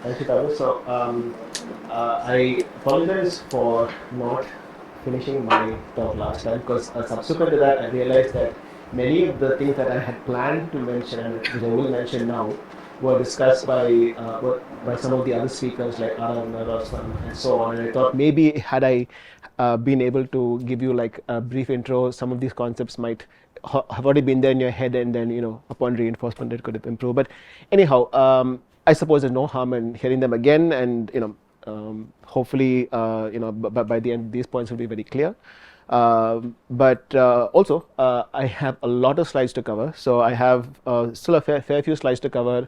Thank you, Tavis. I apologize for not finishing my talk last time because subsequent to that, I realized that many of the things that I had planned to mention and which I will mention now were discussed by some of the other speakers like Aradhana, Rostam, and so on. And I thought maybe had I been able to give you like a brief intro, some of these concepts might have already been there in your head, and then upon reinforcement it could have improved. But anyhow, I suppose there's no harm in hearing them again, and hopefully by the end these points will be very clear. But also I have a lot of slides to cover, so I have still a fair few slides to cover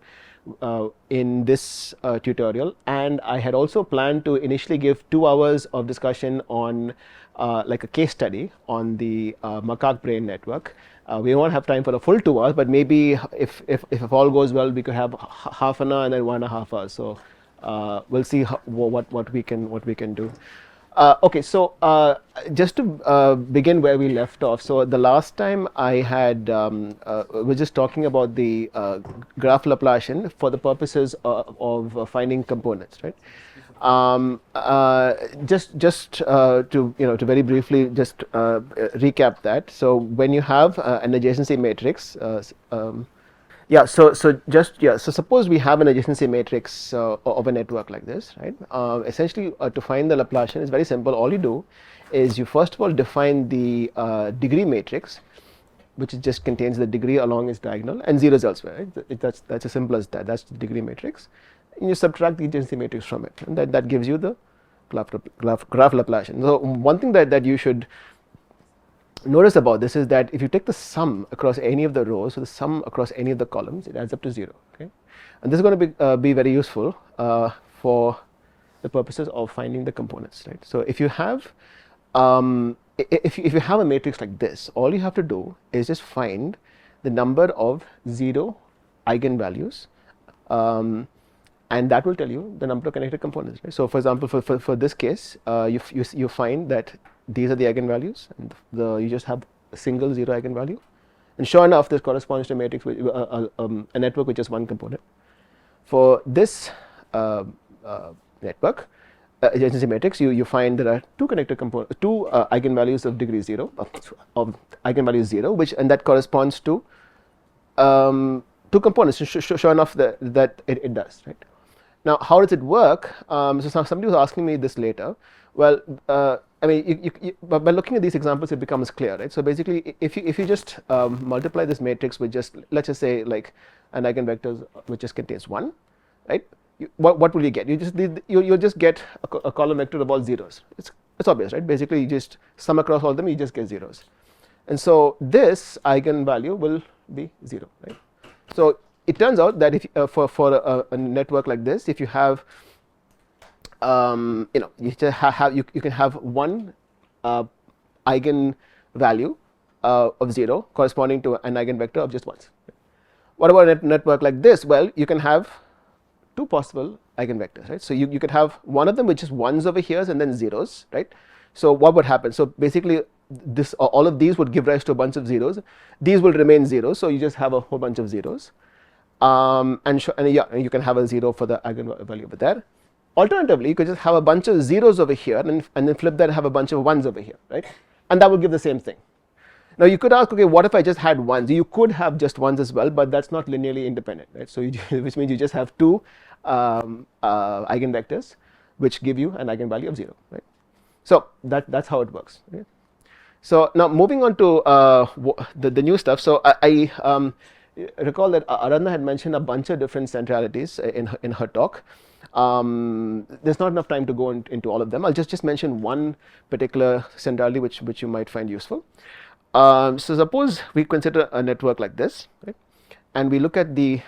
in this tutorial, and I had also planned to initially give 2 hours of discussion on like a case study on the macaque brain network. We won't have time for the full 2 hours, but maybe if all goes well, we could have half an hour and then 1.5 hours. So we'll see what we can do. Okay, so just to begin where we left off. So the last time I had was just talking about the graph Laplacian for the purposes of finding components, right? Just to very briefly just recap that. So when you have an adjacency matrix, so suppose we have an adjacency matrix of a network like this, right? Essentially, to find the Laplacian is very simple. All you do is you first of all define the degree matrix, which just contains the degree along its diagonal and zeros elsewhere, right? That's as simple as that. That's the degree matrix. And you subtract the adjacency matrix from it, and that gives you the graph Laplacian. So one thing that you should notice about this is that if you take the sum across any of the rows, so the sum across any of the columns, it adds up to 0. Okay, and this is going to be very useful for the purposes of finding the components, right? So if you have if you have a matrix like this, all you have to do is just find the number of 0 eigenvalues, and that will tell you the number of connected components, right? So for example, for this case, you find that these are the eigenvalues, and you just have a single 0 eigenvalue, and sure enough this corresponds to a matrix with a network with just one component. For this network adjacency matrix, you find there are two connected components, two eigenvalues of degree 0 of eigenvalue 0, and that corresponds to 2 components. Sure enough that it does, right? Now, how does it work? So somebody was asking me this later. Well, I mean, by looking at these examples, it becomes clear, right? So basically, if you just multiply this matrix with just, let's just say, like an eigenvector which just contains 1, right? What will you get? You'll just get a column vector of all zeros. It's obvious, right? Basically, you just sum across all of them, you just get zeros, and so this eigenvalue will be 0, right? So it turns out that if for a network like this, if you have you can have one eigenvalue of 0 corresponding to an eigenvector of just once. What about a network like this? Well, you can have 2 possible eigenvectors, right? So you could have one of them which is ones over here and then zeros, right? So what would happen? So basically all of these would give rise to a bunch of zeros. These will remain zeros, so you just have a whole bunch of zeros, and you can have a 0 for the eigenvalue over there. Alternatively, you could just have a bunch of zeros over here and then flip that and have a bunch of ones over here, right? And that would give the same thing. Now you could ask, okay, what if I just had ones? You could have just ones as well, but that's not linearly independent, right? So which means you just have 2 eigenvectors which give you an eigenvalue of 0, right? So that's how it works, right? So now moving on to the new stuff. So I recall that Aradhana had mentioned a bunch of different centralities in her talk. There's not enough time to go into all of them. I'll just mention one particular centrality which you might find useful. So suppose we consider a network like this, right? And we look at the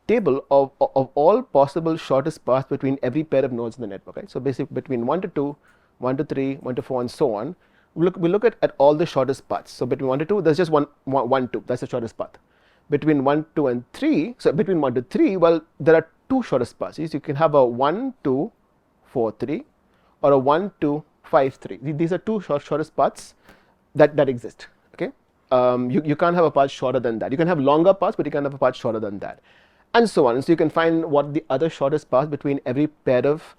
table of all possible shortest paths between every pair of nodes in the network, right? So basically between 1 to 2, 1 to 3, 1 to 4, and so on. We look at all the shortest paths. So between 1 to 2, there's just 1 2, that's the shortest path. Between 1, 2, and 3, so between 1 to 3, well, there are 2 shortest paths. You can have a 1, 2, 4, 3, or a 1, 2, 5, 3. These are 2 shortest paths that exist. Okay, you can't have a path shorter than that. You can have longer paths, but you can't have a path shorter than that. and so on. So you can find what the other shortest path between every pair of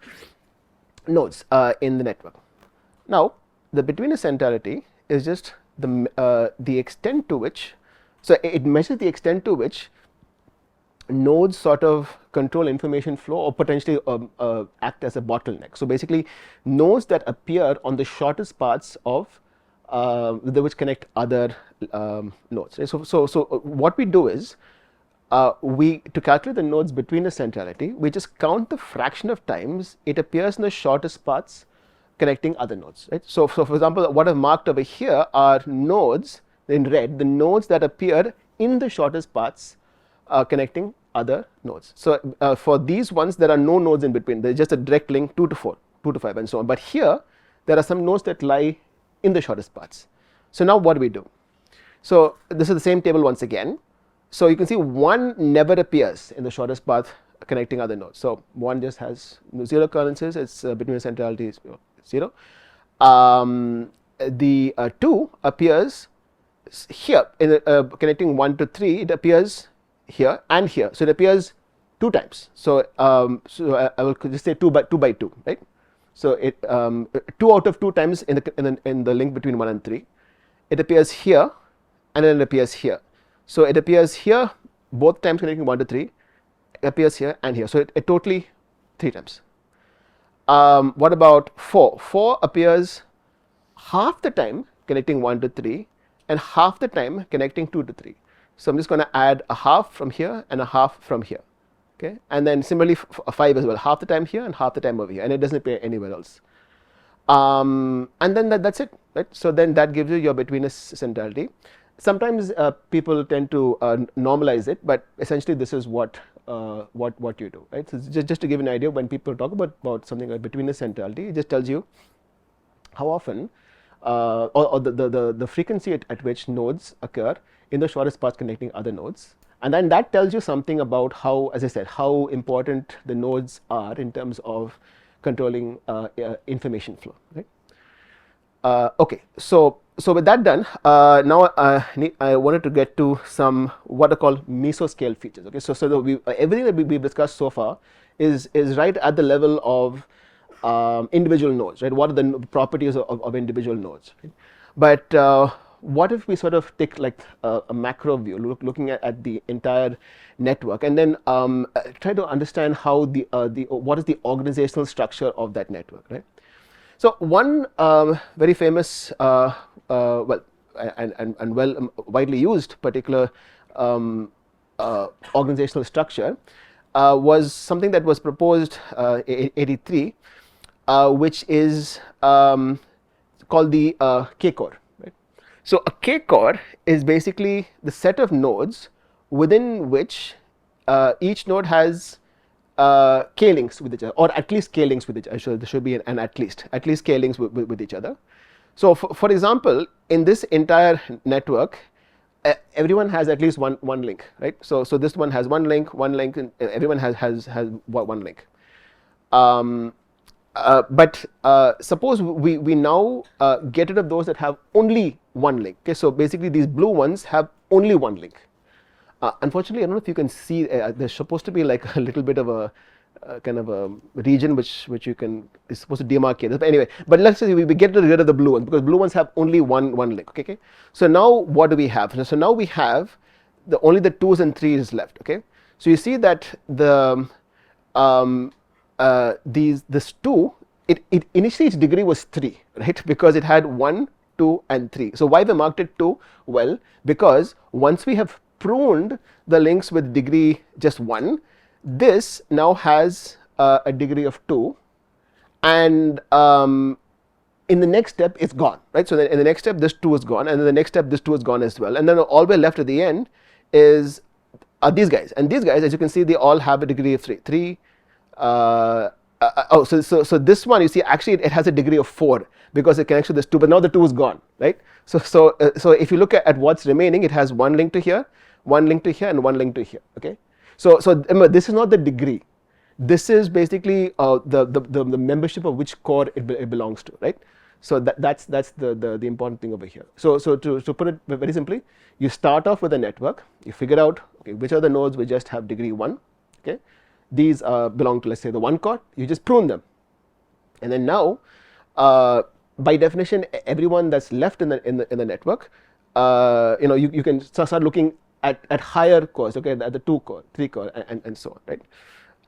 nodes in the network. Now, the betweener centrality is just the extent to which, so it measures the extent to which nodes sort of control information flow or potentially act as a bottleneck. So basically, nodes that appear on the shortest paths of which connect other nodes. So what we do is, we to calculate the nodes betweener centrality, we just count the fraction of times it appears in the shortest paths connecting other nodes, right? So for example, what I've marked over here are nodes in red, the nodes that appear in the shortest paths connecting other nodes. So for these ones, there are no nodes in between. There is just a direct link 2 to 4, 2 to 5, and so on. But here, there are some nodes that lie in the shortest paths. So now what do we do? So this is the same table once again. So you can see 1 never appears in the shortest path connecting other nodes. So 1 just has 0 occurrences. Its betweener centrality is 0. The 2 appears here in connecting 1 to 3. It appears here and here, so it appears 2 times. So I will just say 2 by 2, right? So it 2 out of 2 times in the link between 1 and 3. It appears here, and then it appears here. So it appears here both times connecting 1 to 3. It appears here and here. So it totally 3 times. What about 4? 4 appears half the time connecting 1 to 3 and half the time connecting 2 to 3. So I'm just going to add a half from here and a half from here, okay? And then similarly 5 as well, half the time here and half the time over here, and it doesn't appear anywhere else. And then that's it, right? So then that gives you your betweener centrality. Sometimes people tend to normalize it, but essentially this is what you do, right? So just to give an idea, when people talk about something like betweener centrality, it just tells you how often or the frequency at which nodes occur in the shortest path connecting other nodes, and then that tells you something about how, as I said, how important the nodes are in terms of controlling information flow, right? Okay, so with that done, now I wanted to get to some what are called mesoscale features. Okay, so everything that we've discussed so far is right at the level of individual nodes, right? What are the properties of individual nodes, right? But what if we sort of take like a macro view, looking at the entire network, and then try to understand how what is the organizational structure of that network, right? So one very famous, widely used particular organizational structure was something that was proposed in 83, which is called the K-core. So a K-core is basically the set of nodes within which each node has k-links with each other, or at least k-links with each other. So there should be an at least k-links with each other. So for example, in this entire network, everyone has at least one link, right? So this one has one link, and everyone has one link. But suppose we now get rid of those that have only one link. Okay, so basically these blue ones have only one link. Unfortunately, I don't know if you can see, there's supposed to be like a little bit of a kind of a region which you can, is supposed to demarcate this. But anyway, but let's say we get rid of the blue ones, because blue ones have only one link. Okay. So now what do we have? So now we have only the 2s and 3s left. Okay. So you see that this 2, it initially its degree was 3, right? Because it had 1, 2 and 3. So why we marked it 2? Well, because once we have pruned the links with degree just 1, this now has a degree of 2, and in the next step it's gone, right? So in the next step this 2 is gone, and in the next step this 2 is gone as well, and then all we're left at the end is these guys, and these guys, as you can see, they all have a degree of 3. So this one, you see, actually it has a degree of 4 because it connects to this 2, but now the 2 is gone, right? So if you look at what's remaining, it has one link to here, one link to here, and one link to here. Okay, so remember, this is not the degree. This is basically the membership of which core it belongs to, right? So that's the important thing over here. So to put it very simply, you start off with a network, you figure out, okay, which are the nodes which just have degree 1, Okay, these belong to, let's say, the 1 core. You just prune them, and then now, by definition, everyone that's left in the network, you can start looking at higher cores, okay, at the 2 core, 3 core, and so on, right?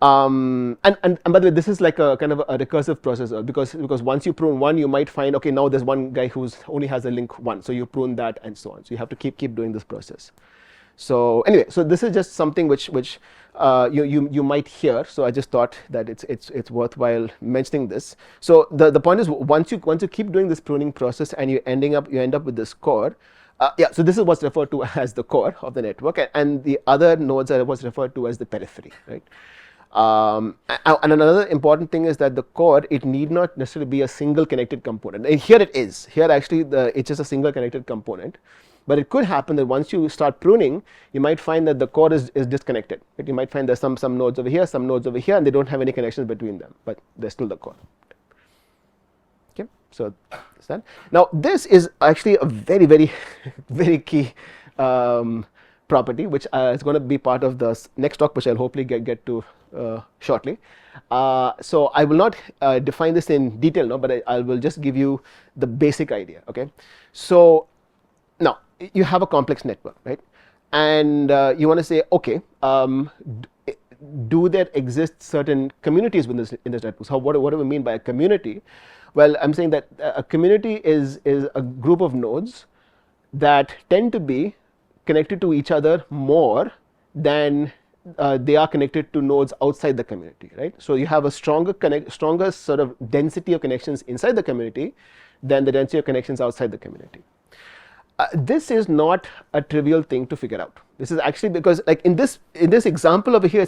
And by the way, this is like a kind of a recursive process, because once you prune one, you might find, okay, now there's one guy who's only has a link 1, so you prune that and so on. So you have to keep doing this process. So anyway, so this is just something which you might hear. So I just thought that it's worthwhile mentioning this. So the point is, once you keep doing this pruning process and you end up with this core. Yeah, so this is what's referred to as the core of the network, and the other nodes are what's referred to as the periphery, right? And another important thing is that the core, it need not necessarily be a single connected component. And here it is. Here actually it's just a single connected component. But it could happen that once you start pruning, you might find that the core is disconnected. Right? You might find there's some nodes over here, some nodes over here, and they don't have any connections between them, but they're still the core. Okay, so that's that. Now this is actually a very, very, very key property, which is going to be part of the next talk, which I'll hopefully get to shortly. So I will not define this in detail now, but I will just give you the basic idea. Okay, so now you have a complex network, right? And you want to say, okay, do there exist certain communities in this network? So what do we mean by a community? Well, I'm saying that a community is a group of nodes that tend to be connected to each other more than they are connected to nodes outside the community, right? So you have a stronger sort of density of connections inside the community than the density of connections outside the community. This is not a trivial thing to figure out. This is actually because, like in this example over here,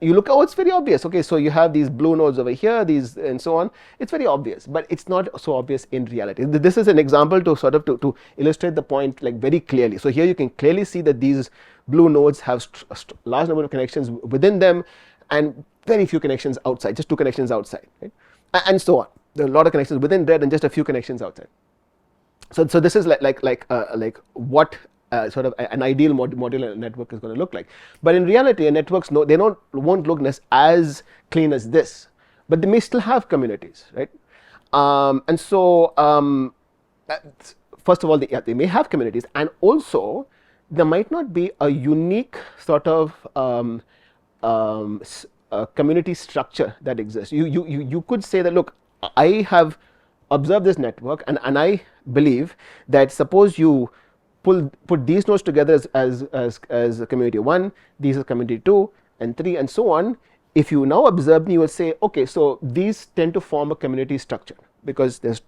you look, oh, it's very obvious. Okay, so you have these blue nodes over here, these and so on. It's very obvious, but it's not so obvious in reality. This is an example to sort of to illustrate the point like very clearly. So here you can clearly see that these blue nodes have a large number of connections within them, and very few connections outside, just 2 connections outside, right? And so on. There are a lot of connections within red and just a few connections outside. So this is like what sort of an ideal modular network is going to look like. But in reality, networks won't look as clean as this, but they may still have communities, right? And so first of all, they may have communities, and also there might not be a unique sort of community structure that exists. You could say that, look, I have observed this network, and I believe that suppose you put these nodes together as a community 1, these are community 2 and 3 and so on. If you now observe them, you will say, okay, so these tend to form a community structure because there's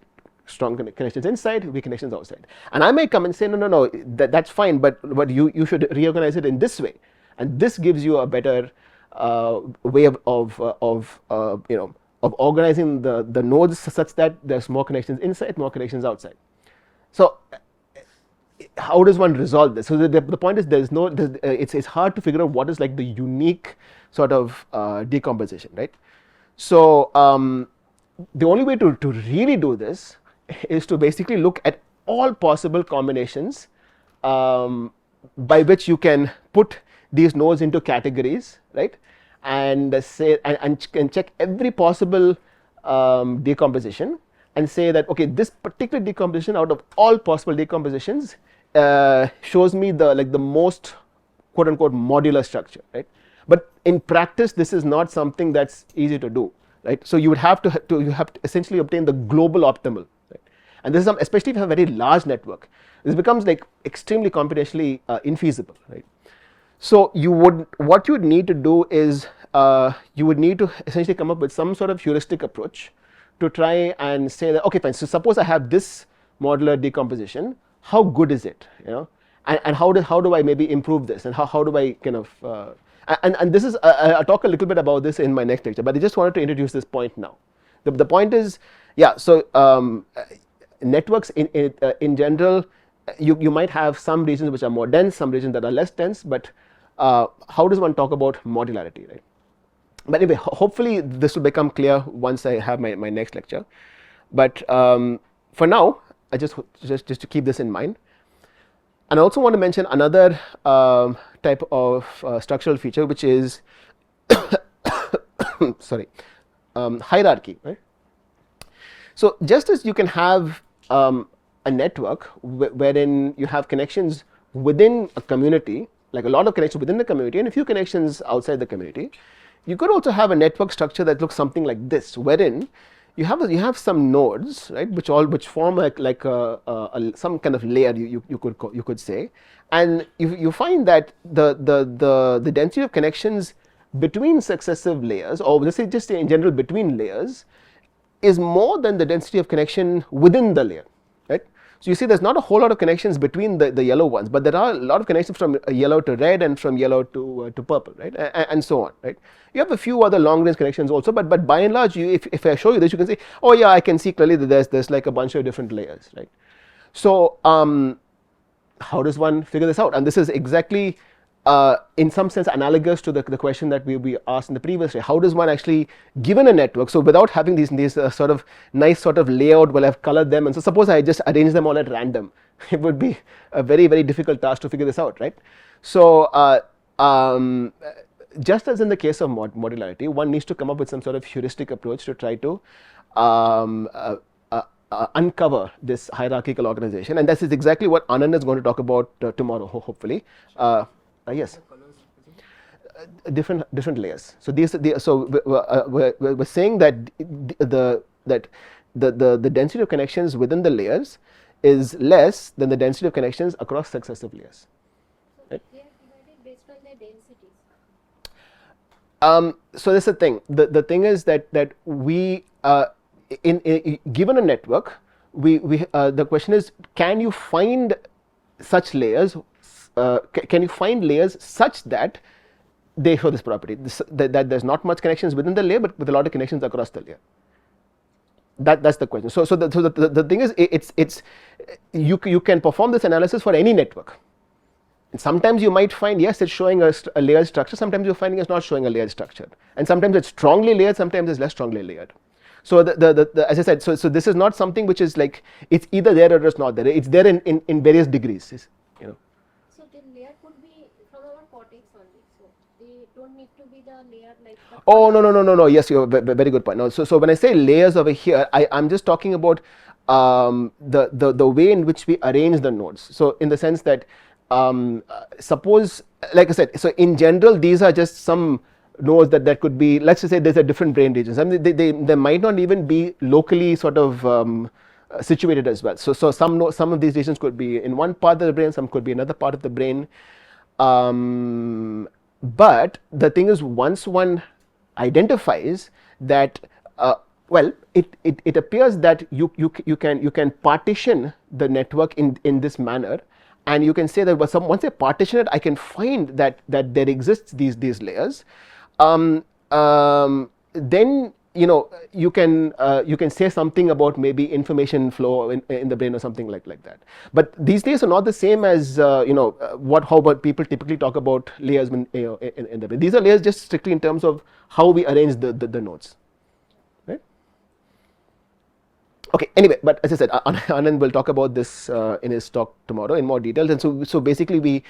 strong connections inside, weak connections outside. And I may come and say, no, that's fine, but you should reorganize it in this way, and this gives you a better way of organizing the nodes such that there's more connections inside, more connections outside. So how does one resolve this? So the point is, it's hard to figure out what is like the unique sort of decomposition, right? So the only way to really do this is to basically look at all possible combinations by which you can put these nodes into categories, right? And say and check every possible decomposition and say that, okay, this particular decomposition out of all possible decompositions shows me the most quote unquote modular structure, right? But in practice, this is not something that's easy to do, right? So you would have to essentially obtain the global optimal, right? And this is especially if you have a very large network, this becomes like extremely computationally infeasible, right? So what you would need to do is you would need to essentially come up with some sort of heuristic approach to try and say that, okay, fine, so suppose I have this modular decomposition, how good is it, and how do I maybe improve this, and how do I kind of and this is I'll talk a little bit about this in my next lecture, but I just wanted to introduce this point now. The point is, yeah, so networks in general, you might have some regions which are more dense, some regions that are less dense, but how does one talk about modularity, right? But anyway, hopefully this will become clear once I have my next lecture. But for now, I just to keep this in mind, And I also want to mention another type of structural feature, which is sorry, hierarchy, right? So just as you can have a network wherein you have connections within a community, like a lot of connections within the community and a few connections outside the community, you could also have a network structure that looks something like this, wherein you have some nodes, right, which form like some kind of layer, you could say, and you find that the density of connections between successive layers, or let's say just in general between layers, is more than the density of connection within the layer, right? So you see there's not a whole lot of connections between the yellow ones, but there are a lot of connections from yellow to red and from yellow to purple, right, and so on, right? You have a few other long range connections also, but by and large, if I show you this, you can say, oh yeah, I can see clearly that there's like a bunch of different layers, right? So how does one figure this out? And this is exactly in some sense analogous to the question that we asked in the previous day. How does one actually, given a network, so without having these sort of nice sort of layout, well, I've colored them, and so suppose I just arrange them all at random, it would be a very, very difficult task to figure this out, right? So just as in the case of modularity, one needs to come up with some sort of heuristic approach to try to uncover this hierarchical organization, and that is exactly what Anand is going to talk about tomorrow, hopefully. Yes. Different layers. So we're saying that the density of connections within the layers is less than the density of connections across successive layers. Right? They are divided based on their densities. So that's the thing. The thing is that we in given a network, we the question is, can you find such layers? Can you find layers such that they show this property, that there's not much connections within the layer, but with a lot of connections across the layer? That's the question. So the thing is, it's you can perform this analysis for any network. And sometimes you might find, yes, it's showing a layered structure. Sometimes you're finding it's not showing a layered structure, and sometimes it's strongly layered. Sometimes it's less strongly layered. So as I said, so this is not something which is like it's either there or it's not there. It's there in various degrees. You know. So the layer could be from our cortex only. So they don't need to be the layer like. Oh no. Yes, you have a very good point. No, so when I say layers over here, I'm just talking about the way in which we arrange the nodes. So in the sense that suppose, like I said, so in general these are just some nodes that could be, let's just say there's a different brain regions. I mean, they might not even be locally sort of situated as well. So some of these regions could be in one part of the brain, some could be another part of the brain. But the thing is, once one identifies that, well, it appears that you can partition the network in this manner, and you can say that once I partition it, I can find that there exists these layers. Then you can say something about maybe information flow in the brain or something like that. But these days are not the same as how about people typically talk about layers in the brain. These are layers just strictly in terms of how we arrange the nodes. Right? Okay. Anyway, but as I said, Anand will talk about this in his talk tomorrow in more details. And so basically we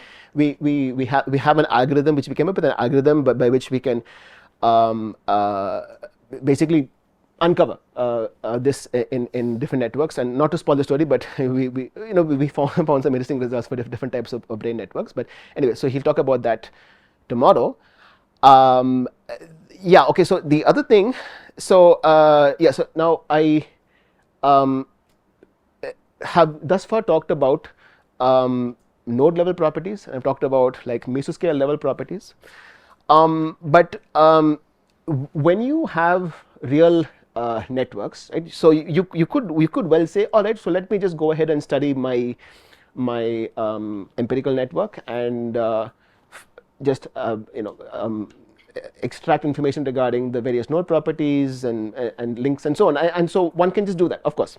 have an algorithm which we came up with, an algorithm by which we can basically uncover this in different networks. And not to spoil the story, but we found some interesting results for different types of brain networks. But anyway, so he'll talk about that tomorrow. Yeah. Okay. So the other thing. So yeah. So now I have thus far talked about node level properties. I've talked about like mesoscale level properties. But when you have real networks, right, so you could well say, all right, so let me just go ahead and study my empirical network and just extract information regarding the various node properties and links and so on, and so one can just do that, of course.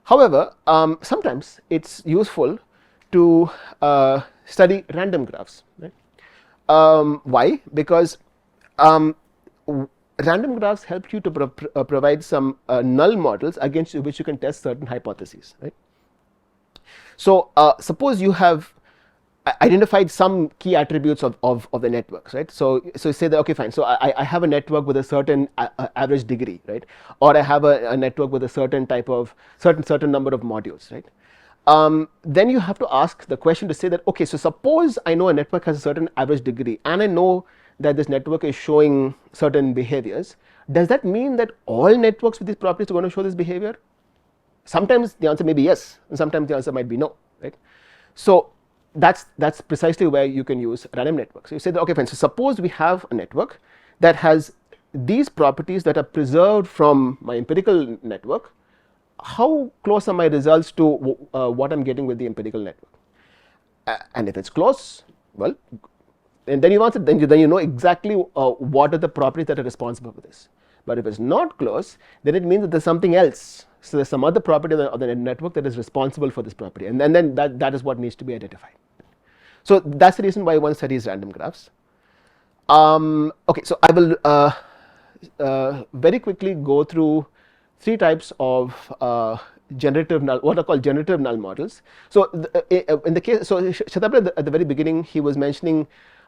However, sometimes it's useful to study random graphs, right? Why? Because random graphs help you to provide some null models against which you can test certain hypotheses, right? So suppose you have identified some key attributes of the networks, right? So say that, okay, fine, so I have a network with a certain average degree, right? Or I have a network with a certain type of certain number of modules, right? Then you have to ask the question to say that, okay, so suppose I know a network has a certain average degree and I know that this network is showing certain behaviors. Does that mean that all networks with these properties are going to show this behavior? Sometimes the answer may be yes, and sometimes the answer might be no, right? So that's precisely where you can use random networks. So you say that, okay, fine, so suppose we have a network that has these properties that are preserved from my empirical network. How close are my results to what I'm getting with the empirical network? And if it's close, well, and then you answer, then you know exactly what are the properties that are responsible for this. But if it's not close, then it means that there's something else. So there's some other property of the network that is responsible for this property, and then that is what needs to be identified. So that's the reason why one studies random graphs. Okay, so I will very quickly go through three types of generative null, what are called generative null models. So in the case, so Shatabra at the very beginning, he was mentioning,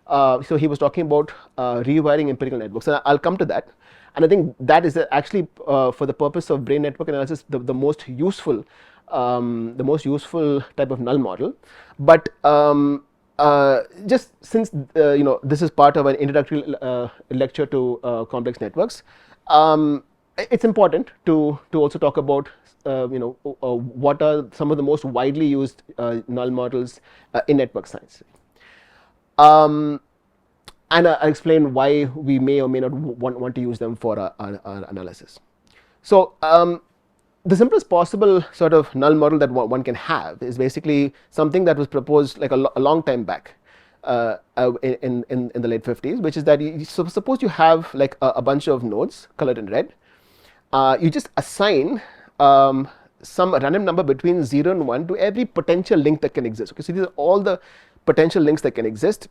so he was talking about rewiring empirical networks, and I'll come to that. And I think that is actually for the purpose of brain network analysis the most useful type of null model. But just since this is part of an introductory lecture to complex networks, it's important to also talk about what are some of the most widely used null models in network science. And I'll explain why we may or may not want to use them for our analysis. So the simplest possible sort of null model that one can have is basically something that was proposed like a long time back in the late 50s, which is that suppose you have like a bunch of nodes colored in red. You just assign some random number between 0 and 1 to every potential link that can exist. Okay, so these are all the potential links that can exist.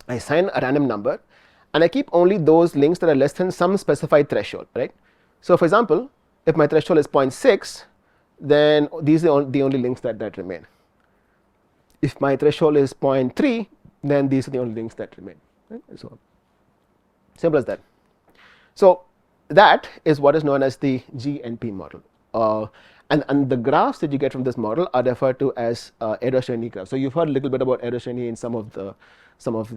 I assign a random number and I keep only those links that are less than some specified threshold, right? So for example, if my threshold is 0.6, then these are the only links that remain. If my threshold is 0.3, then these are the only links that remain, right? So simple as that. So that is what is known as the GNP model. And the graphs that you get from this model are referred to as Erdős-Rényi graphs. So you've heard a little bit about Erdős-Rényi in some of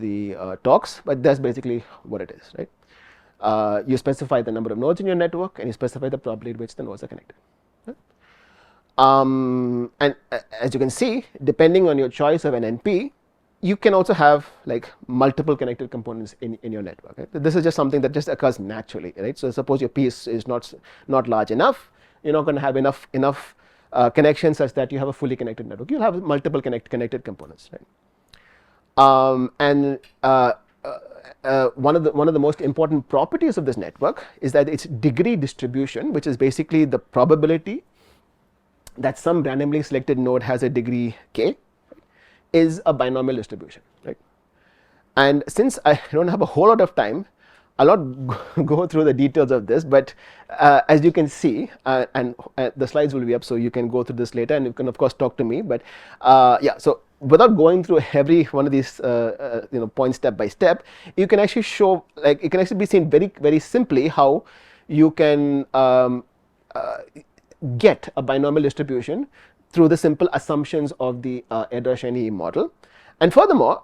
the talks, but that's basically what it is, right? You specify the number of nodes in your network, and you specify the probability at which the nodes are connected. Right? And as you can see, depending on your choice of an NP, you can also have like multiple connected components in your network. Right? This is just something that just occurs naturally, right? So suppose your P is not large enough, you're not going to have enough connections such that you have a fully connected network. You'll have multiple connected components, right? And one of the most important properties of this network is that its degree distribution, which is basically the probability that some randomly selected node has a degree k, is a binomial distribution, right? And since I don't have a whole lot of time, I'll not go through the details of this, but as you can see, and the slides will be up, so you can go through this later, and you can of course talk to me. But yeah, so without going through every one of these points step by step, you can actually show, like, it can actually be seen very simply how you can get a binomial distribution through the simple assumptions of the Erdős-Rényi model. And furthermore,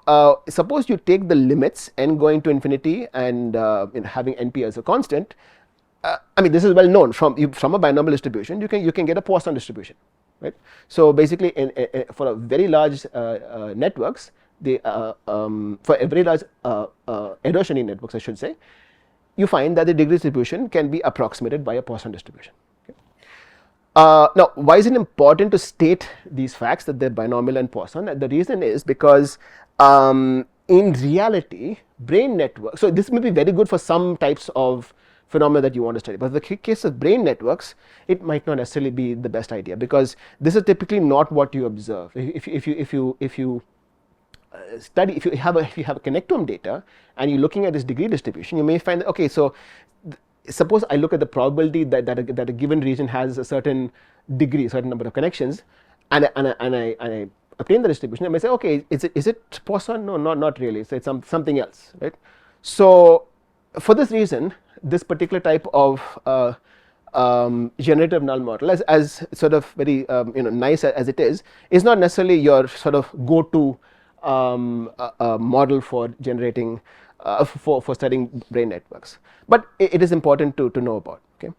suppose you take the limits n going to infinity and having np as a constant. I mean, this is well known from a binomial distribution. You can get a Poisson distribution, right? So basically, for a very large networks, for a very large Erdős-Rényi networks, I should say, you find that the degree distribution can be approximated by a Poisson distribution. Now, why is it important to state these facts that they're binomial and Poisson? And the reason is because in reality, brain networks, so this may be very good for some types of phenomena that you want to study, but in the case of brain networks, it might not necessarily be the best idea, because this is typically not what you observe. If you study, if you have a connectome data and you're looking at this degree distribution, you may find that, okay, so suppose I look at the probability that a given region has a certain degree, a certain number of connections, and I obtain the distribution, I may say, okay, is it Poisson? No, not really. So it's something else, right? So for this reason, this particular type of generative null model, as sort of very nice as it is not necessarily your sort of go-to model for generating for studying brain networks, but it is important to know about. Okay.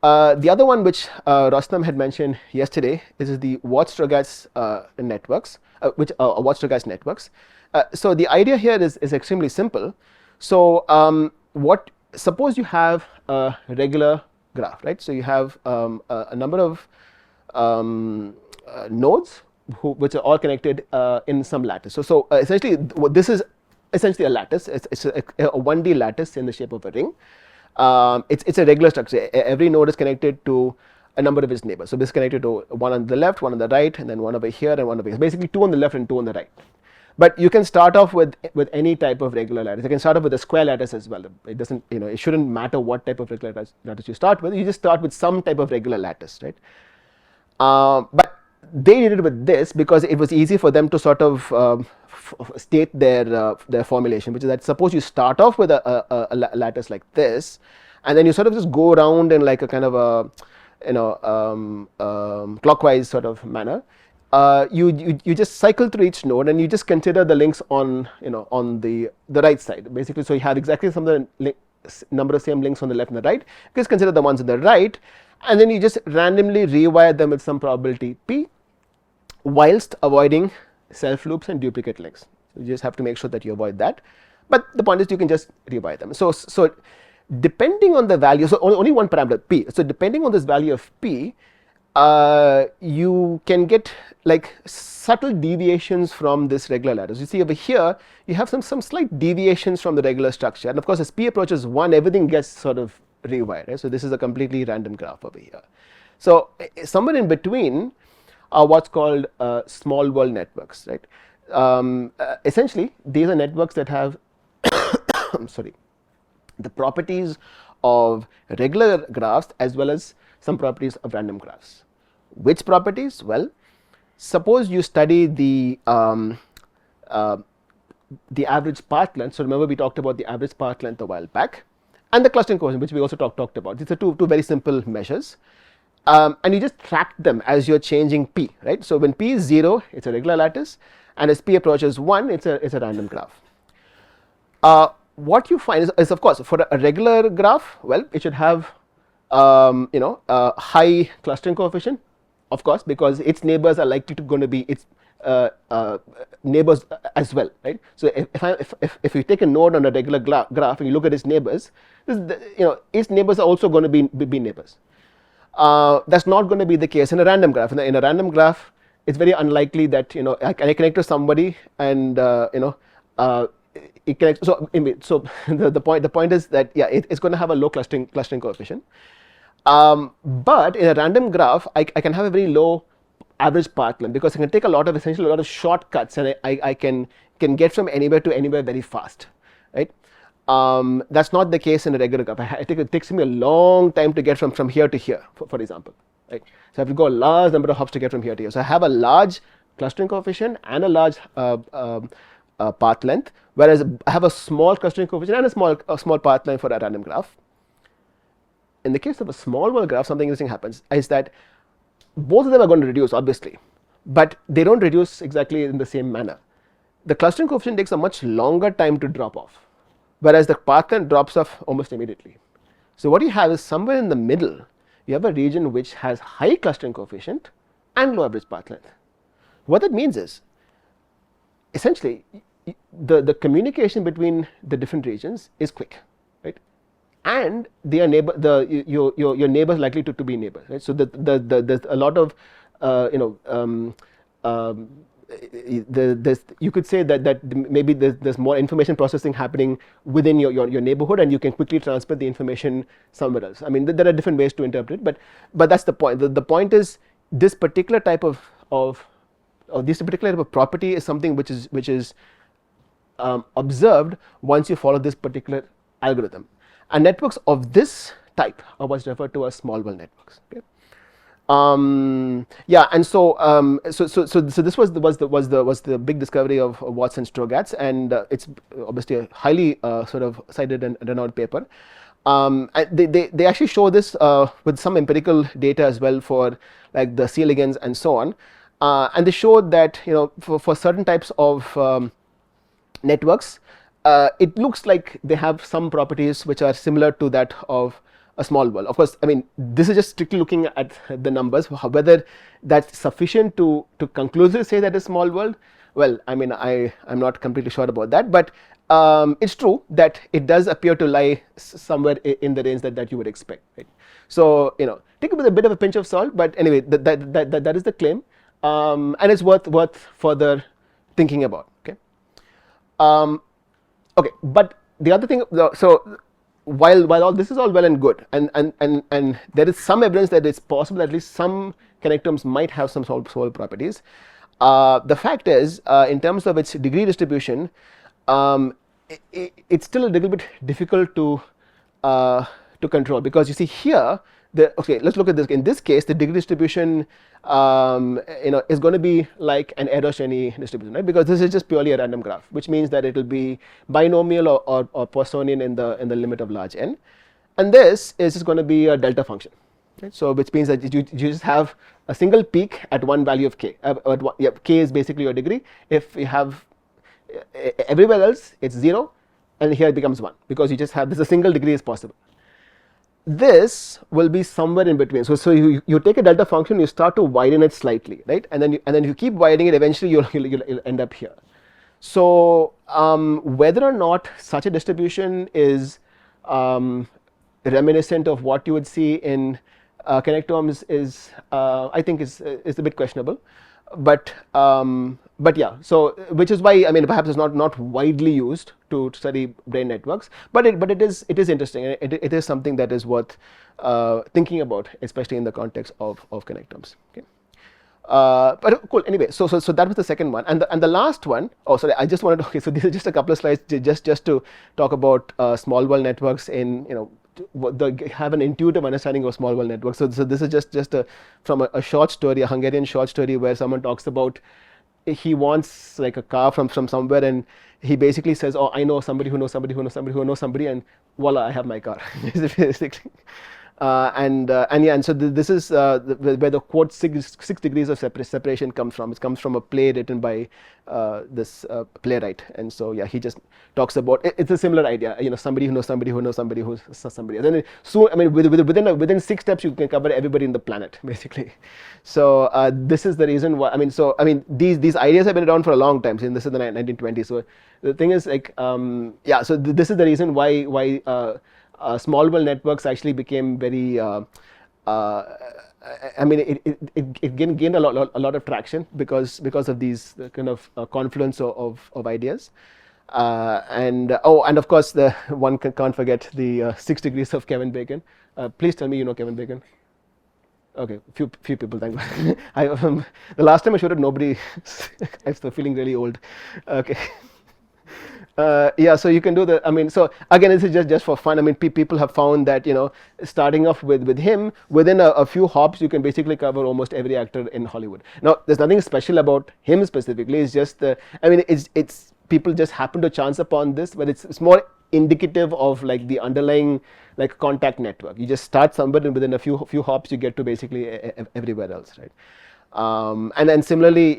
The other one which Rostam had mentioned yesterday is the Watt-Strogatz networks, Watt-Strogatz networks. So the idea here is extremely simple. So suppose you have a regular graph, right? So you have a number of nodes which are all connected in some lattice. So essentially, this is essentially a lattice. It's a 1D lattice in the shape of a ring. It's a regular structure. Every node is connected to a number of its neighbors. So this is connected to one on the left, one on the right, and then one over here and one over here. Basically, two on the left and two on the right. But you can start off with any type of regular lattice. You can start off with a square lattice as well. It doesn't, it shouldn't matter what type of regular lattice you start with. You just start with some type of regular lattice, right? But they did it with this because it was easy for them to sort of state their formulation, which is that suppose you start off with a lattice like this, and then you sort of just go around in like a kind of a clockwise sort of manner. You just cycle through each node and you just consider the links on the right side, basically. So you have exactly some number of same links on the left and the right. You just consider the ones on the right, and then you just randomly rewire them with some probability p, whilst avoiding self loops and duplicate links. You just have to make sure that you avoid that. But the point is you can just rewire them. So depending on the value, so only one parameter p. So depending on this value of p, you can get like subtle deviations from this regular lattice. You see over here, you have some slight deviations from the regular structure, and of course as p approaches 1, everything gets sort of rewired, right? So this is a completely random graph over here. So somewhere in between are what's called small world networks, right? Essentially these are networks that have I'm sorry, the properties of regular graphs as well as some properties of random graphs. Which properties? Well, suppose you study the average path length. So remember we talked about the average path length a while back, and the clustering coefficient, which we also talked about. These are two very simple measures, and you just track them as you're changing p, right? So when p is 0, it's a regular lattice, and as p approaches 1, it's a random graph. What you find is of course for a regular graph, well, it should have a high clustering coefficient, of course, because its neighbors are likely to going to be its neighbors as well, right? So if you take a node on a regular graph and you look at its neighbors, its neighbors are also going to be neighbors. That's not going to be the case in a random graph. In a random graph, it's very unlikely that I connect to somebody and it connects. So the point is that it's going to have a low clustering coefficient. But in a random graph, I can have a very low average path length because I can take essentially a lot of shortcuts, and I can get from anywhere to anywhere very fast, right? That's not the case in a regular graph. It takes me a long time to get from here to here, for example, right? So I have to go a large number of hops to get from here to here. So I have a large clustering coefficient and a large path length, whereas I have a small clustering coefficient and a small path length for a random graph. In the case of a small world graph, something interesting happens is that both of them are going to reduce, obviously, but they don't reduce exactly in the same manner. The clustering coefficient takes a much longer time to drop off, whereas the path length drops off almost immediately. So what you have is somewhere in the middle, you have a region which has high clustering coefficient and low average path length. What that means is, essentially, the communication between the different regions is quick, right? And they are your neighbors likely to be neighbors, right? So there's a lot of you could say that maybe there's more information processing happening within your neighborhood, and you can quickly transfer the information somewhere else. I mean, there are different ways to interpret it, but that's the point. The point is this particular type of property is something which is observed once you follow this particular algorithm. And networks of this type are what's referred to as small world networks. Okay? Yeah, and so this was the big discovery of Watson Strogatz, and it's obviously a highly sort of cited and renowned paper. And they actually show this with some empirical data as well for like the C ligands and so on, and they showed that for certain types of networks, it looks like they have some properties which are similar to that of a small world. Of course, I mean, this is just strictly looking at the numbers. Whether that's sufficient to conclusively say that a small world, well, I mean, I'm not completely sure about that, but it's true that it does appear to lie somewhere in the range that you would expect, right? So take it with a bit of a pinch of salt, but anyway, that is the claim, and it's worth further thinking about. Okay. Okay, but the other thing, so while all this is all well and good, and there is some evidence that it's possible that at least some connectomes might have some solvable properties. The fact is, in terms of its degree distribution, it's still a little bit difficult to control, because you see here, okay, let's look at this. In this case, the degree distribution is going to be like an Erosh-Sheney distribution, right? Because this is just purely a random graph, which means that it will be binomial or Poissonian in the limit of large n, and this is just going to be a delta function, right? So which means that you just have a single peak at one value of k. K is basically your degree. If you have everywhere else, it's 0, and here it becomes 1, because you just have this, a single degree is possible. This will be somewhere in between. So you take a delta function, you start to widen it slightly, right? And then you keep widening it, eventually you'll end up here. So whether or not such a distribution is reminiscent of what you would see in connectomes is, I think, is a bit questionable. But yeah, so which is why, I mean, perhaps it's not widely used to study brain networks, but it is interesting. It is something that is worth thinking about, especially in the context of connectomes. Okay. But cool. Anyway, so that was the second one, and the last one. Oh, sorry, I just wanted to. Okay, so these are just a couple of slides just to talk about small world networks in have an intuitive understanding of small world networks. So this is just from a short story, a Hungarian short story, where someone talks about he wants like a car from somewhere, and he basically says, oh, I know somebody who knows somebody who knows somebody who knows somebody, and voila, I have my car. Basically. And so this is where the quote six degrees of separation comes from. It comes from a play written by this playwright, and so yeah, he just talks about it's a similar idea. Somebody who knows somebody who knows somebody who knows somebody. And then I mean, within 6 steps, you can cover everybody in the planet, basically. So this is the reason why. I mean, these ideas have been around for a long time. Since this is the 1920s. So the thing is, like, yeah. So this is the reason why. Small world networks actually became very. I mean, it gained a lot of traction because of these kind of confluence of ideas, and of course the one can't forget the 6 degrees of Kevin Bacon. Please tell me you know Kevin Bacon. Okay, few people. Thank you. The last time I showed it, nobody. I'm still feeling really old. Okay. Yeah, so you can do the. I mean, so again, this is just for fun. I mean, people have found that starting off with him, within a few hops, you can basically cover almost every actor in Hollywood. Now, there's nothing special about him specifically. It's just I mean, it's people just happen to chance upon this, but it's more indicative of like the underlying like contact network. You just start somewhere, and within a few hops, you get to basically everywhere else, right? And then similarly,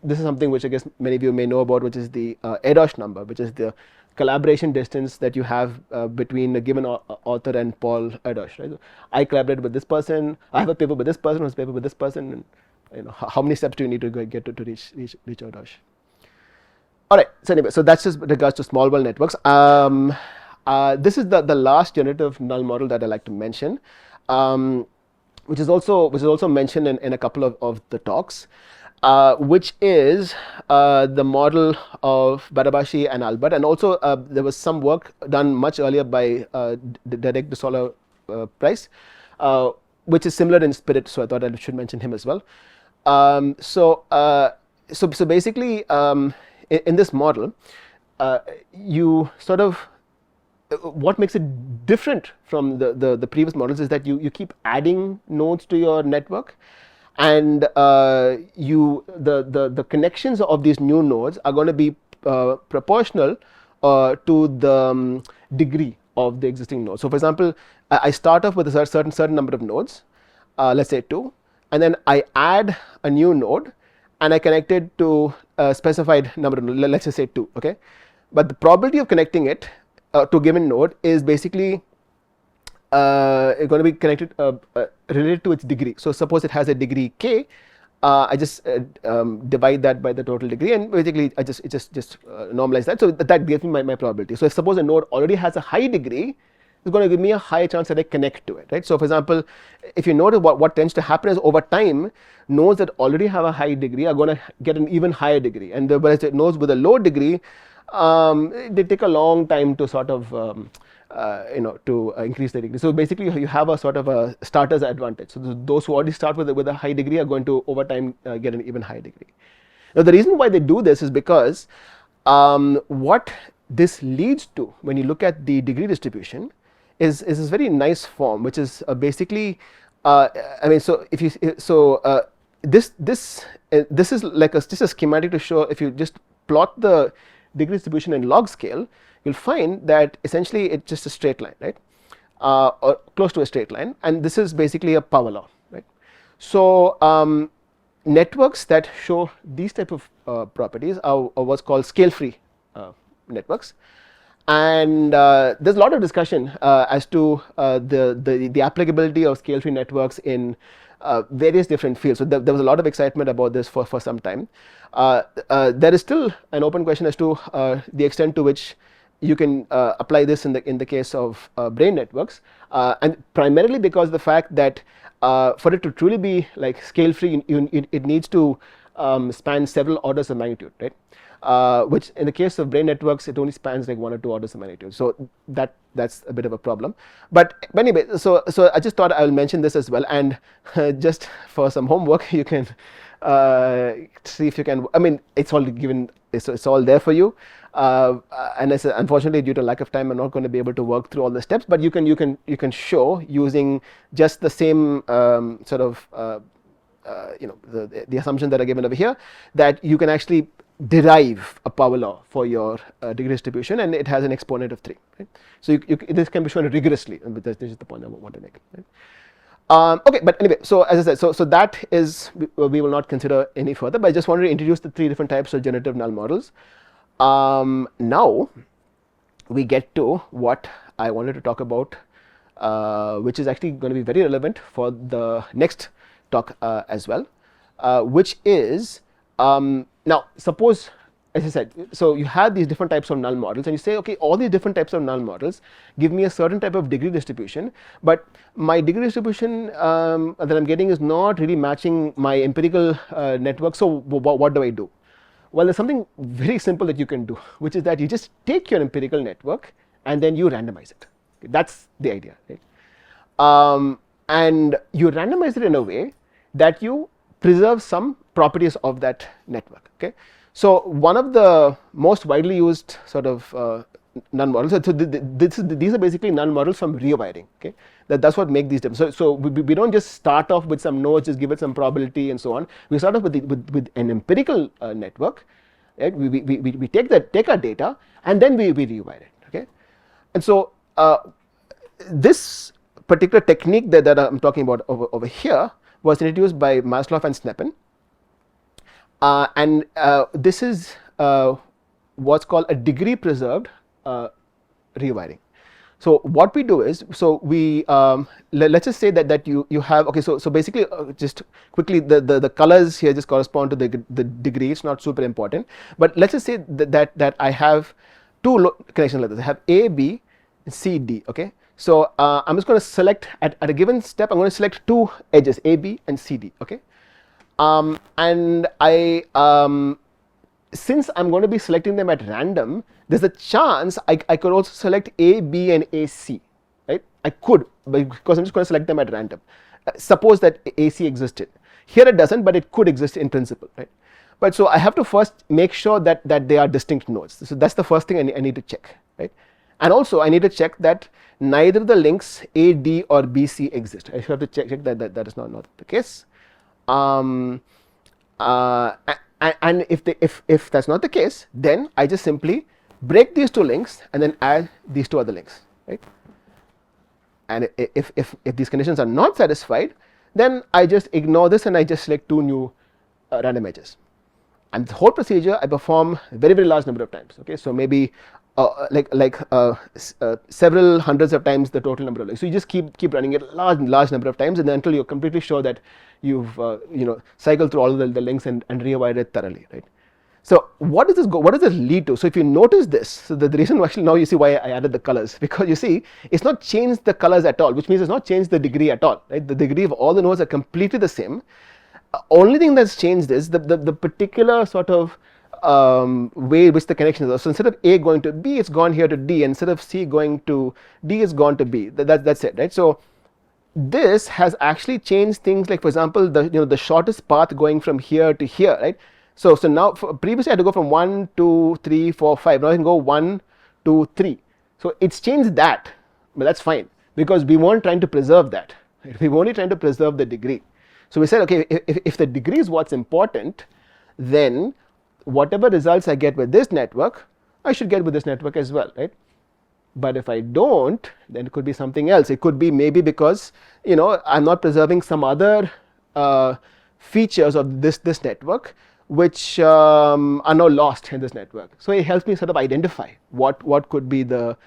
this is something which I guess many of you may know about, which is the Erosh number, which is the collaboration distance that you have between a given author and Paul Erosh. Right? So I collaborate with this person. I have a paper with this person. I have a paper with this person. And how many steps do you need to get to reach Erosh? All right. So anyway, so that's just with regards to small world networks. This is the last generative null model that I like to mention. Which is also mentioned in a couple of the talks, which is the model of Barabashi and Albert, and also there was some work done much earlier by Derek de Solla Price, which is similar in spirit. So I thought I should mention him as well. So basically, in this model, you sort of what makes it different from the previous models is that you keep adding nodes to your network, and the connections of these new nodes are going to be proportional to the degree of the existing node. So for example, I start off with a certain number of nodes, let's say 2, and then I add a new node and I connect it to a specified number of nodes, let's just say 2, okay. But the probability of connecting it to a given node is basically going to be connected related to its degree. So suppose it has a degree k, I just divide that by the total degree, and basically I just normalize that. So that gives me my probability. So if suppose a node already has a high degree, it's going to give me a high chance that I connect to it, right. So for example, if you notice what tends to happen is over time, nodes that already have a high degree are going to get an even higher degree, and whereas the nodes with a low degree, they take a long time to sort of to increase the degree. So basically you have a sort of a starter's advantage. So those who already start with a high degree are going to over time get an even higher degree. Now the reason why they do this is because what this leads to when you look at the degree distribution is this very nice form, which is basically I mean, so if you this is like just a schematic to show. If you just plot the degree distribution in log scale, you'll find that essentially it's just a straight line, right, or close to a straight line, and this is basically a power law, right. So networks that show these type of properties are what's called scale free networks, and there's a lot of discussion as to the applicability of scale free networks in various different fields. So there was a lot of excitement about this for some time. There is still an open question as to the extent to which you can apply this in the case of brain networks, and primarily because of the fact that for it to truly be like scale free, it needs to span several orders of magnitude, right. Which in the case of brain networks, it only spans like 1 or 2 orders of magnitude. So that's a bit of a problem. But anyway, so I just thought I will mention this as well, and just for some homework, you can see if you can. I mean, it's all given. It's all there for you. And unfortunately, due to lack of time, I'm not going to be able to work through all the steps. But you can show using just the same sort of the assumptions that are given over here, that you can actually derive a power law for your degree distribution, and it has an exponent of 3, right. So this can be shown rigorously, and this is the point I want to make, right? Okay, but anyway, so as I said, so that is we will not consider any further, but I just wanted to introduce the 3 different types of generative null models. Now we get to what I wanted to talk about, which is actually going to be very relevant for the next talk as well, which is now suppose, as I said, so you have these different types of null models, and you say, okay, all these different types of null models give me a certain type of degree distribution, but my degree distribution that I'm getting is not really matching my empirical network. So what do I do? Well, there's something very simple that you can do, which is that you just take your empirical network and then you randomize it. That's the idea, right? And you randomize it in a way that you preserve some properties of that network, okay. So one of the most widely used sort of null models, so these are basically null models from rewiring, okay. That's what makes these different. So we don't just start off with some nodes, just give it some probability and so on. We start off with an empirical network, right. We take our data and then we rewire it, okay. And so this particular technique that I'm talking about over here was introduced by Maslov and Sneppen, and this is what's called a degree preserved rewiring. So what we do is, so we let's just say that you have, okay, so basically just quickly, the colors here just correspond to the degree. It's not super important, but let's just say that I have 2 connection layers. I have A, B, C, D, okay. So I'm just going to select at a given step, I'm going to select 2 edges, A, B and C, D, okay. And since I'm going to be selecting them at random, there's a chance I could also select A, B and AC, right. I could, because I'm just going to select them at random. Suppose that AC existed. Here it doesn't, but it could exist in principle, right. But so I have to first make sure that they are distinct nodes. So that's the first thing I need to check, right. And also I need to check that neither the links A, D or B, C exist. I have to check that that is not the case. And if that's not the case, then I just simply break these two links and then add these two other links, right? And if these conditions are not satisfied, then I just ignore this and I just select two new random edges. And the whole procedure I perform a very large number of times. Okay, so maybe several hundreds of times the total number of links. So you just keep running it large number of times, and then until you're completely sure that you've cycled through all of the links and rewired it thoroughly, right? So what does this lead to? So if you notice this, so the reason actually now you see why I added the colors, because you see it's not changed the colors at all, which means it's not changed the degree at all, right? The degree of all the nodes are completely the same. Only thing that's changed is the particular sort of way in which the connection is. So instead of A going to B, it's gone here to D. Instead of C going to D, it's gone to B. That's it, right? So this has actually changed things, like for example, the shortest path going from here to here, right? So now previously I had to go from 1, 2, 3, 4, 5. Now I can go 1, 2, 3. So it's changed that, but that's fine because we weren't trying to preserve that. Right? We were only trying to preserve the degree. So we said, okay, if the degree is what's important, then whatever results I get with this network, I should get with this network as well, right? But if I don't, then it could be something else. It could be maybe because I'm not preserving some other features of this network which are now lost in this network. So it helps me sort of identify what could be the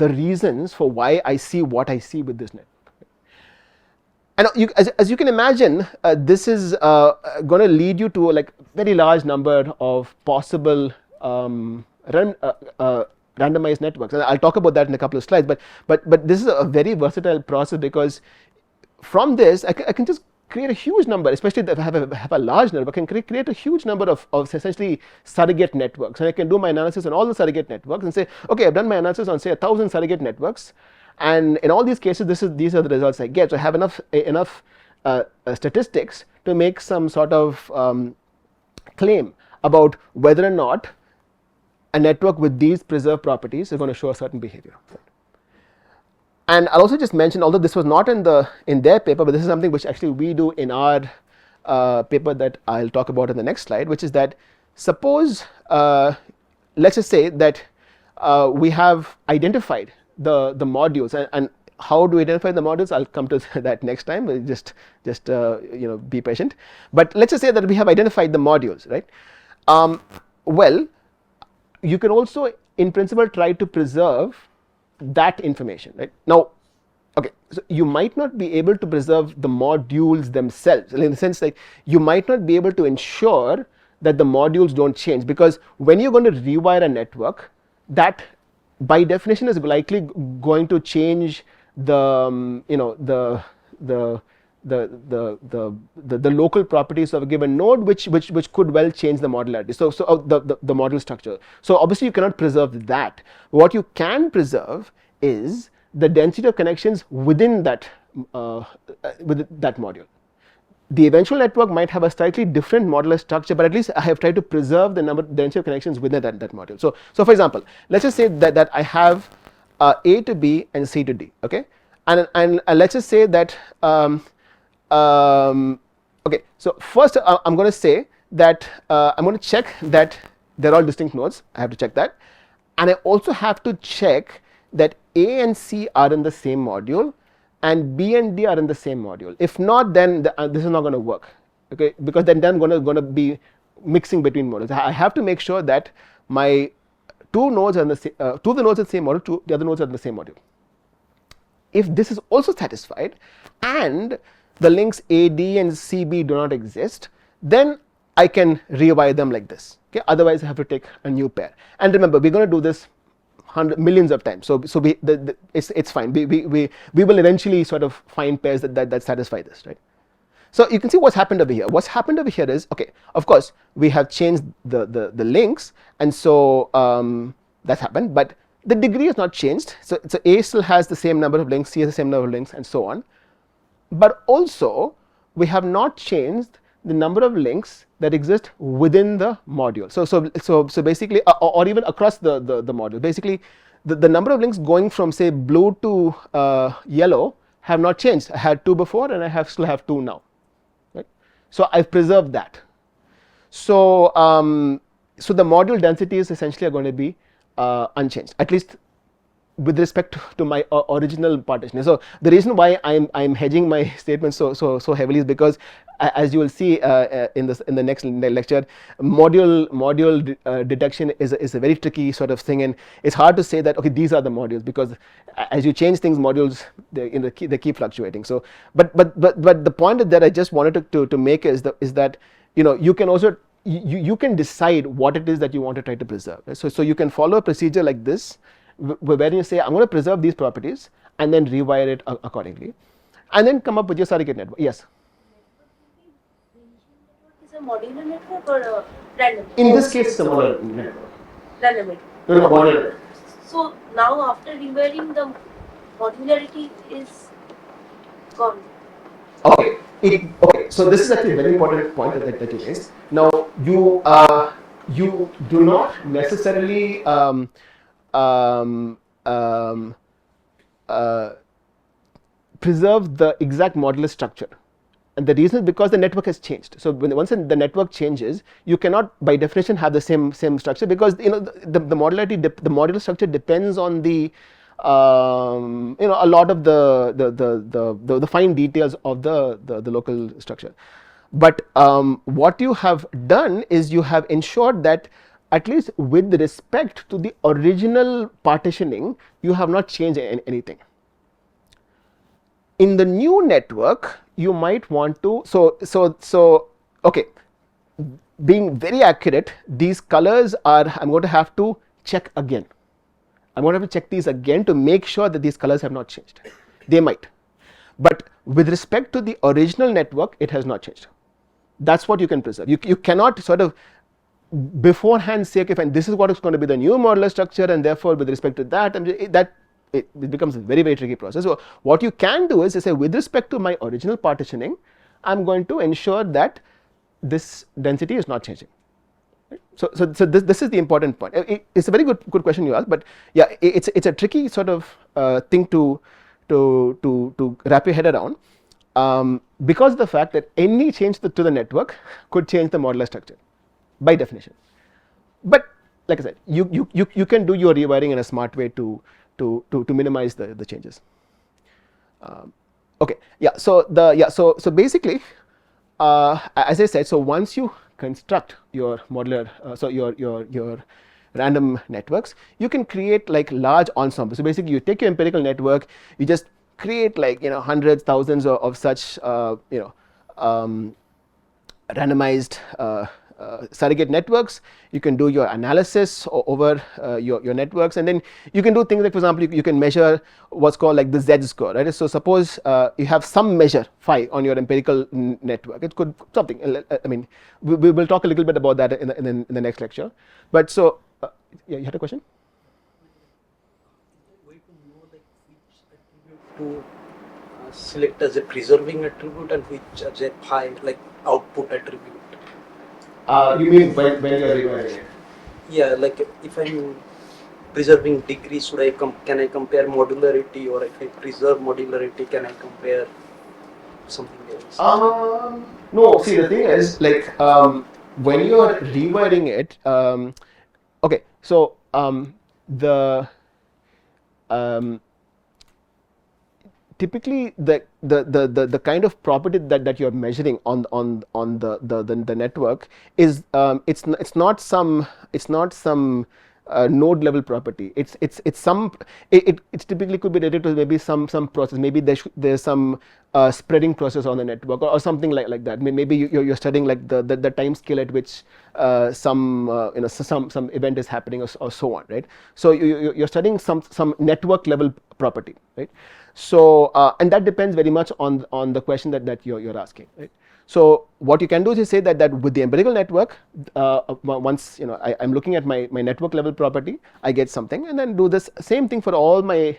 reasons for why I see what I see with this network. And as you can imagine, this is going to lead you to like very large number of possible randomized networks, and I'll talk about that in a couple of slides. But this is a very versatile process, because from this I can just create a huge number, especially if I have a large network. I can create a huge number of essentially surrogate networks, and I can do my analysis on all the surrogate networks and say, okay, I've done my analysis on say 1,000 surrogate networks, and in all these cases these are the results I get. So I have enough statistics to make some sort of claim about whether or not a network with these preserved properties is going to show a certain behavior. And I'll also just mention, although this was not in their paper, but this is something which actually we do in our paper that I'll talk about in the next slide, which is that suppose let's just say that we have identified the modules, and how do we identify the modules? I'll come to that next time. Just be patient. But let's just say that we have identified the modules, right? Well, you can also in principle try to preserve that information, right? Now, okay, so you might not be able to preserve the modules themselves, in the sense like you might not be able to ensure that the modules don't change, because when you're going to rewire a network, that by definition is likely going to change the the local properties of a given node, which could well change the modularity. So the module structure. So obviously you cannot preserve that. What you can preserve is the density of connections within that module. The eventual network might have a slightly different modular structure, but at least I have tried to preserve the density of connections within that module. So for example, let's just say that I have A to B and C to D, okay, and let's just say that okay, so first I'm going to say that I'm going to check that they're all distinct nodes. I have to check that, and I also have to check that A and C are in the same module and B and D are in the same module. If not, then this is not going to work, okay, because then I'm going to be mixing between modules. I have to make sure that my two nodes are in the same, two of the nodes are in the same module, two the other nodes are in the same module. If this is also satisfied and the links AD and CB do not exist, then I can rewire them like this, okay? Otherwise I have to take a new pair. And remember, we're going to do this millions of times, so it's fine. We will eventually sort of find pairs that satisfy this, right? So you can see what's happened over here. What's happened over here is, okay, of course we have changed the links, and so that's happened, but the degree has not changed. So A still has the same number of links, C has the same number of links, and so on. But also we have not changed the number of links that exist within the module. So basically, or even across the module. Basically, the number of links going from say blue to yellow have not changed. I had 2 before, and I still have 2 now. Right? So I've preserved that. So so the module densities essentially are going to be unchanged, at least with respect to my original partitioning. So the reason why I'm hedging my statement so heavily is because, as you will see in the next lecture, module detection is a very tricky sort of thing, and it's hard to say that okay, these are the modules, because as you change things, modules they keep fluctuating. So but the point that I just wanted to make is that you can also you can decide what it is that you want to try to preserve. So you can follow a procedure like this, where you say I'm going to preserve these properties and then rewire it accordingly, and then come up with your surrogate network. Yes. Is a modular network or a random? In this case, it's a modular network. Random. No, modular. So now after rewiring, the modularity is gone. Okay. Okay. So this is actually a very important point that you raised. Now you do not necessarily preserve the exact modular structure, and the reason is because the network has changed. So once the network changes, you cannot by definition have the same structure, because the modularity the modular structure depends on the a lot of the fine details of the local structure. But what you have done is you have ensured that at least with respect to the original partitioning, you have not changed anything. In the new network, you might want to okay, being very accurate, these colors are, I'm going to have to check again. I'm going to have to check these again to make sure that these colors have not changed. They might, but with respect to the original network, it has not changed. That's what you can preserve. You cannot sort of beforehand say, okay, fine, this is what is going to be the new modular structure, and therefore with respect to that, it becomes a very tricky process. So what you can do is say, with respect to my original partitioning, I'm going to ensure that this density is not changing. Right? So this is the important point. It's a very good question you asked, but yeah, it's a tricky sort of thing to wrap your head around, because of the fact that any change to the network could change the modular structure by definition. But like I said, you can do your rewiring in a smart way to minimize the changes. Okay, yeah. So basically, as I said, so once you construct your modular, so your random networks, you can create like large ensembles. So basically, you take your empirical network, you just create like hundreds, thousands of such randomized surrogate networks. You can do your analysis over your networks, and then you can do things like, for example, you can measure what's called like the Z-score, right? So suppose you have some measure phi on your empirical network. It could something. I mean, we will talk a little bit about that in the next lecture. But so, yeah, you had a question? Way to know like which attribute to select as a preserving attribute and which as a phi, like output attribute. You mean when you are rewiring it? Yeah, like if I'm preserving degree, can I compare modularity, or if I preserve modularity, can I compare something else? No. See, the thing is, like, when you are rewiring it, okay. So typically the kind of property that you're measuring on the network is it's not some node level property. It's typically could be related to maybe some process. Maybe there's some spreading process on the network, or something like that. Maybe you're studying like the time scale at which some event is happening, or so on, right? So you're studying some network level property, right? So and that depends very much on the question that you're asking, right? So what you can do is say that with the empirical network, once I'm looking at my network level property, I get something, and then do this same thing for all my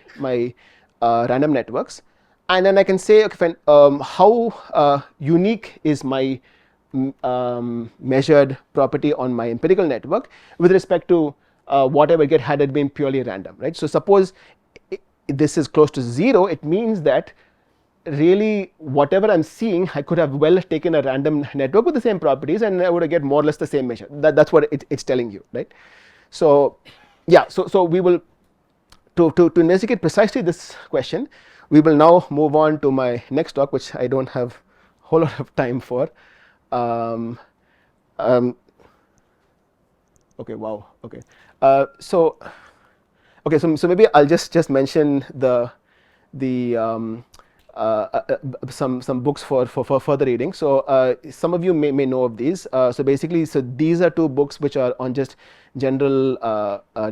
random networks, and then I can say, okay, fine, how unique is my measured property on my empirical network with respect to what I would get had it been purely random, right? So suppose this is close to 0, it means that really whatever I'm seeing, I could have well taken a random network with the same properties and I would get more or less the same measure. That's what it's telling you, right? So yeah, so we will, to investigate precisely this question, we will now move on to my next talk, which I don't have a whole lot of time for. Okay, wow, okay. So maybe I'll just mention some books for further reading. So some of you may know of these. So basically, so these are two books which are on just general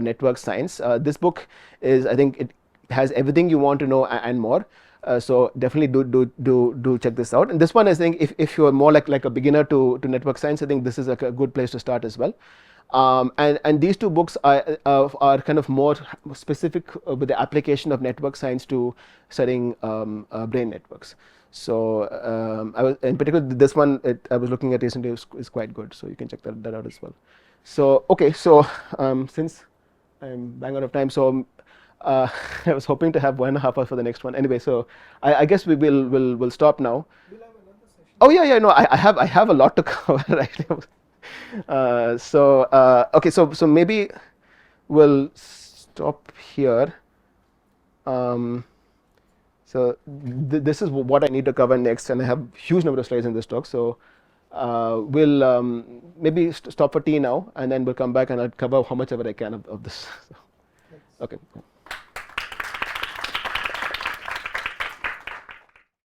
network science. This book is, I think, it has everything you want to know and more. So definitely do check this out. And this one, I think, if you're more like a beginner to network science, I think this is a good place to start as well. And these two books are kind of more specific with the application of network science to studying brain networks. So I was, in particular, this one I was looking at recently is quite good. So you can check that out as well. So okay, so since I'm bang out of time, so I was hoping to have 1.5 hours for the next one. Anyway, so I guess we'll stop now. Oh yeah, no, I have a lot to cover right now. Okay, so maybe we'll stop here. So this is what I need to cover next, and I have huge number of slides in this talk. So we'll maybe stop for tea now, and then we'll come back and I'll cover how much ever I can of this. Okay.